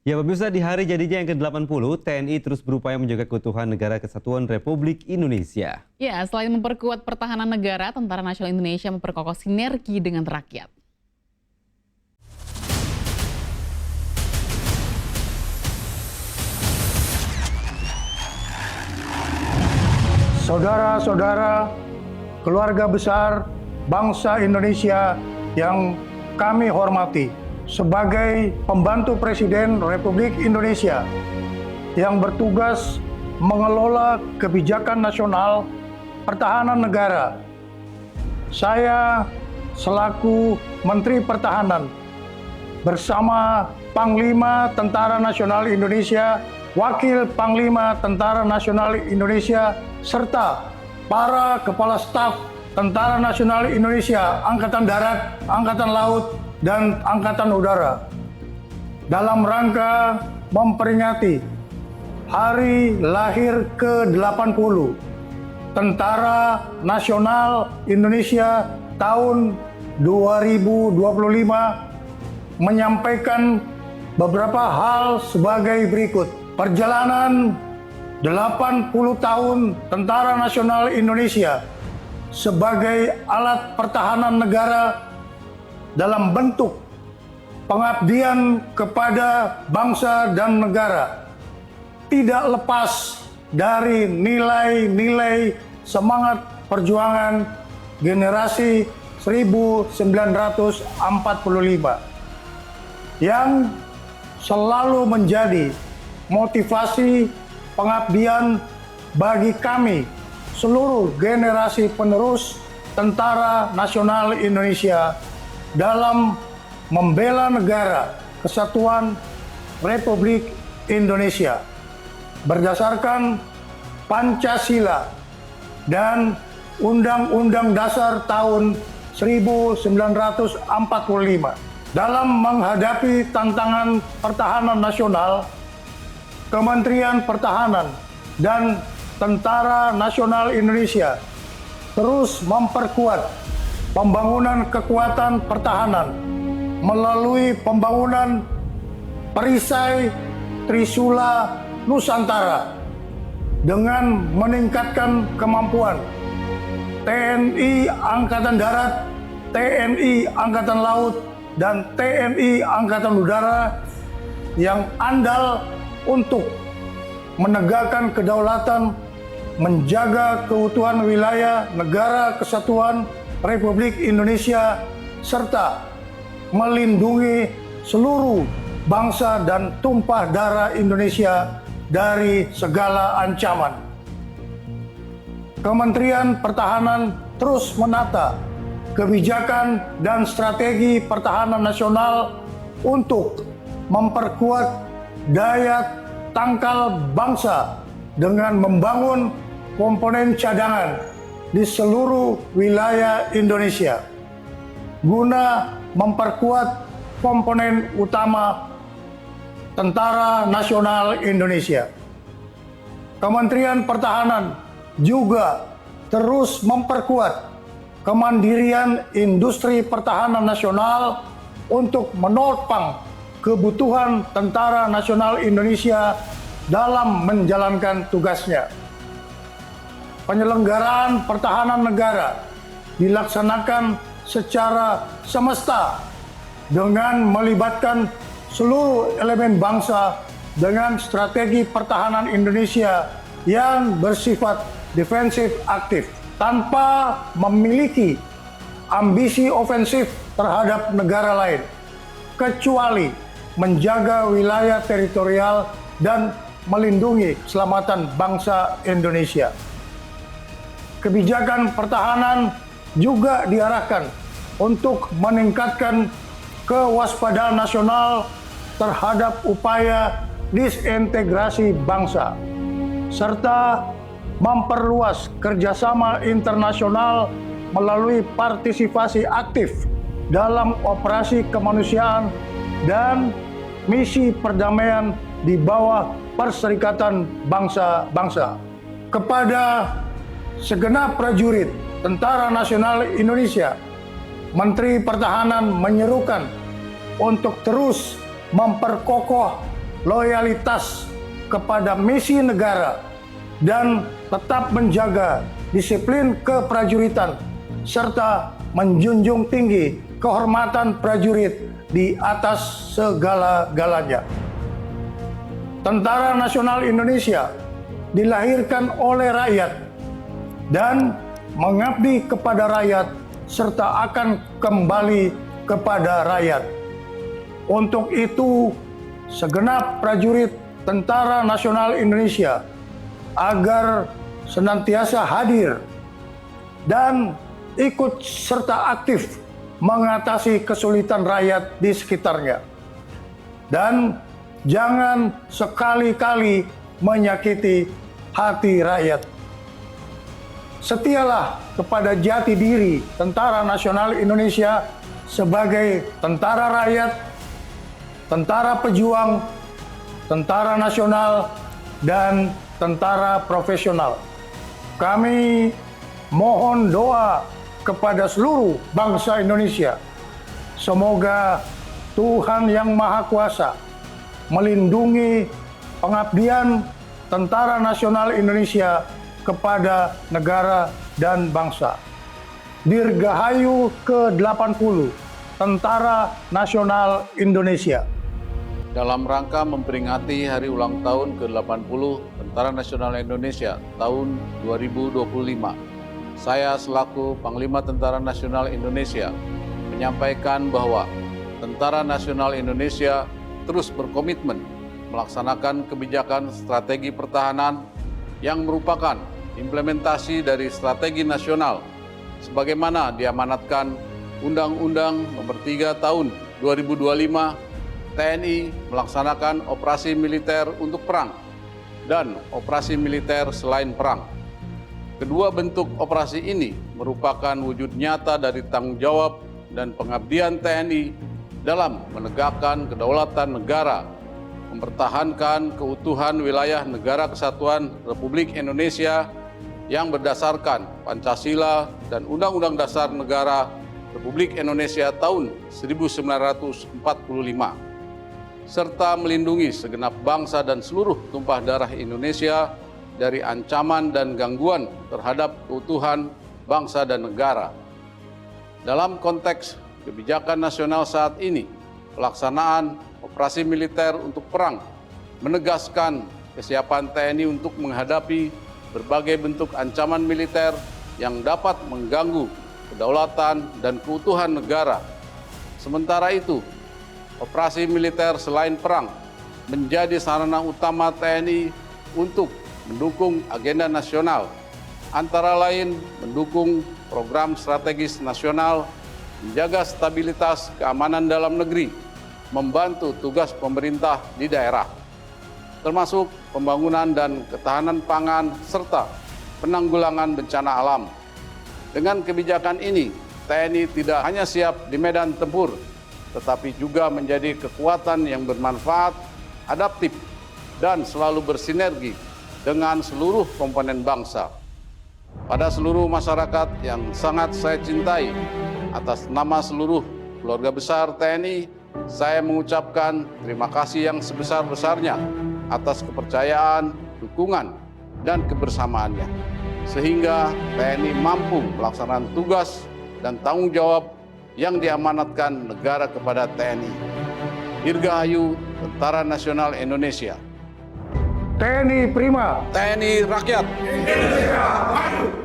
Ya pemirsa, di hari jadinya yang ke-80, TNI terus berupaya menjaga keutuhan Negara Kesatuan Republik Indonesia. Ya, selain memperkuat pertahanan negara, Tentara Nasional Indonesia memperkokoh sinergi dengan rakyat. Saudara-saudara, keluarga besar bangsa Indonesia yang kami hormati, sebagai pembantu Presiden Republik Indonesia yang bertugas mengelola kebijakan nasional pertahanan negara, saya selaku Menteri Pertahanan bersama Panglima Tentara Nasional Indonesia, Wakil Panglima Tentara Nasional Indonesia, serta para Kepala Staf Tentara Nasional Indonesia, Angkatan Darat, Angkatan Laut, dan Angkatan Udara, dalam rangka memperingati Hari Lahir ke-80 Tentara Nasional Indonesia tahun 2025, menyampaikan beberapa hal sebagai berikut. Perjalanan 80 tahun Tentara Nasional Indonesia sebagai alat pertahanan negara dalam bentuk pengabdian kepada bangsa dan negara tidak lepas dari nilai-nilai semangat perjuangan generasi 1945 yang selalu menjadi motivasi pengabdian bagi kami seluruh generasi penerus Tentara Nasional Indonesia dalam membela negara Kesatuan Republik Indonesia berdasarkan Pancasila dan Undang-Undang Dasar tahun 1945. Dalam menghadapi tantangan pertahanan nasional, Kementerian Pertahanan dan Tentara Nasional Indonesia terus memperkuat pembangunan kekuatan pertahanan melalui pembangunan perisai Trisula Nusantara dengan meningkatkan kemampuan TNI Angkatan Darat, TNI Angkatan Laut, dan TNI Angkatan Udara yang andal untuk menegakkan kedaulatan, menjaga keutuhan wilayah Negara Kesatuan Republik Indonesia, serta melindungi seluruh bangsa dan tumpah darah Indonesia dari segala ancaman. Kementerian Pertahanan terus menata kebijakan dan strategi pertahanan nasional untuk memperkuat daya tangkal bangsa dengan membangun komponen cadangan di seluruh wilayah Indonesia guna memperkuat komponen utama Tentara Nasional Indonesia. Kementerian Pertahanan juga terus memperkuat kemandirian industri pertahanan nasional untuk menopang kebutuhan Tentara Nasional Indonesia dalam menjalankan tugasnya. Penyelenggaraan pertahanan negara dilaksanakan secara semesta dengan melibatkan seluruh elemen bangsa dengan strategi pertahanan Indonesia yang bersifat defensif aktif tanpa memiliki ambisi ofensif terhadap negara lain, kecuali menjaga wilayah teritorial dan melindungi keselamatan bangsa Indonesia. Kebijakan pertahanan juga diarahkan untuk meningkatkan kewaspadaan nasional terhadap upaya disintegrasi bangsa, serta memperluas kerjasama internasional melalui partisipasi aktif dalam operasi kemanusiaan dan misi perdamaian di bawah Perserikatan Bangsa-Bangsa. Kepada segenap prajurit Tentara Nasional Indonesia, Menteri Pertahanan menyerukan untuk terus memperkokoh loyalitas kepada misi negara dan tetap menjaga disiplin keprajuritan serta menjunjung tinggi kehormatan prajurit di atas segala-galanya. Tentara Nasional Indonesia dilahirkan oleh rakyat dan mengabdi kepada rakyat serta akan kembali kepada rakyat. Untuk itu, segenap prajurit Tentara Nasional Indonesia agar senantiasa hadir dan ikut serta aktif mengatasi kesulitan rakyat di sekitarnya. Dan jangan sekali-kali menyakiti hati rakyat. Setialah kepada jati diri Tentara Nasional Indonesia sebagai tentara rakyat, tentara pejuang, tentara nasional, dan tentara profesional. Kami mohon doa kepada seluruh bangsa Indonesia. Semoga Tuhan Yang Maha Kuasa melindungi pengabdian Tentara Nasional Indonesia kepada negara dan bangsa. Dirgahayu ke-80 Tentara Nasional Indonesia. Dalam rangka memperingati hari ulang tahun ke-80 Tentara Nasional Indonesia tahun 2025, saya selaku Panglima Tentara Nasional Indonesia menyampaikan bahwa Tentara Nasional Indonesia terus berkomitmen melaksanakan kebijakan strategi pertahanan yang merupakan implementasi dari strategi nasional sebagaimana diamanatkan Undang-Undang Nomor 3 Tahun 2025 TNI melaksanakan operasi militer untuk perang dan operasi militer selain perang. Kedua bentuk operasi ini merupakan wujud nyata dari tanggung jawab dan pengabdian TNI dalam menegakkan kedaulatan negara, mempertahankan keutuhan wilayah Negara Kesatuan Republik Indonesia yang berdasarkan Pancasila dan Undang-Undang Dasar Negara Republik Indonesia tahun 1945. Serta melindungi segenap bangsa dan seluruh tumpah darah Indonesia dari ancaman dan gangguan terhadap keutuhan bangsa dan negara. Dalam konteks kebijakan nasional saat ini, pelaksanaan operasi militer untuk perang menegaskan kesiapan TNI untuk menghadapi berbagai bentuk ancaman militer yang dapat mengganggu kedaulatan dan keutuhan negara. Sementara itu, operasi militer selain perang menjadi sarana utama TNI untuk mendukung agenda nasional, antara lain mendukung program strategis nasional, menjaga stabilitas keamanan dalam negeri, membantu tugas pemerintah di daerah, termasuk pembangunan dan ketahanan pangan serta penanggulangan bencana alam. Dengan kebijakan ini, TNI tidak hanya siap di medan tempur, tetapi juga menjadi kekuatan yang bermanfaat, adaptif, dan selalu bersinergi dengan seluruh komponen bangsa. Pada seluruh masyarakat yang sangat saya cintai, atas nama seluruh keluarga besar TNI, saya mengucapkan terima kasih yang sebesar-besarnya atas kepercayaan, dukungan, dan kebersamaannya, sehingga TNI mampu melaksanakan tugas dan tanggung jawab yang diamanatkan negara kepada TNI. Dirgahayu Tentara Nasional Indonesia. TNI Prima. TNI Rakyat. Indonesia maju.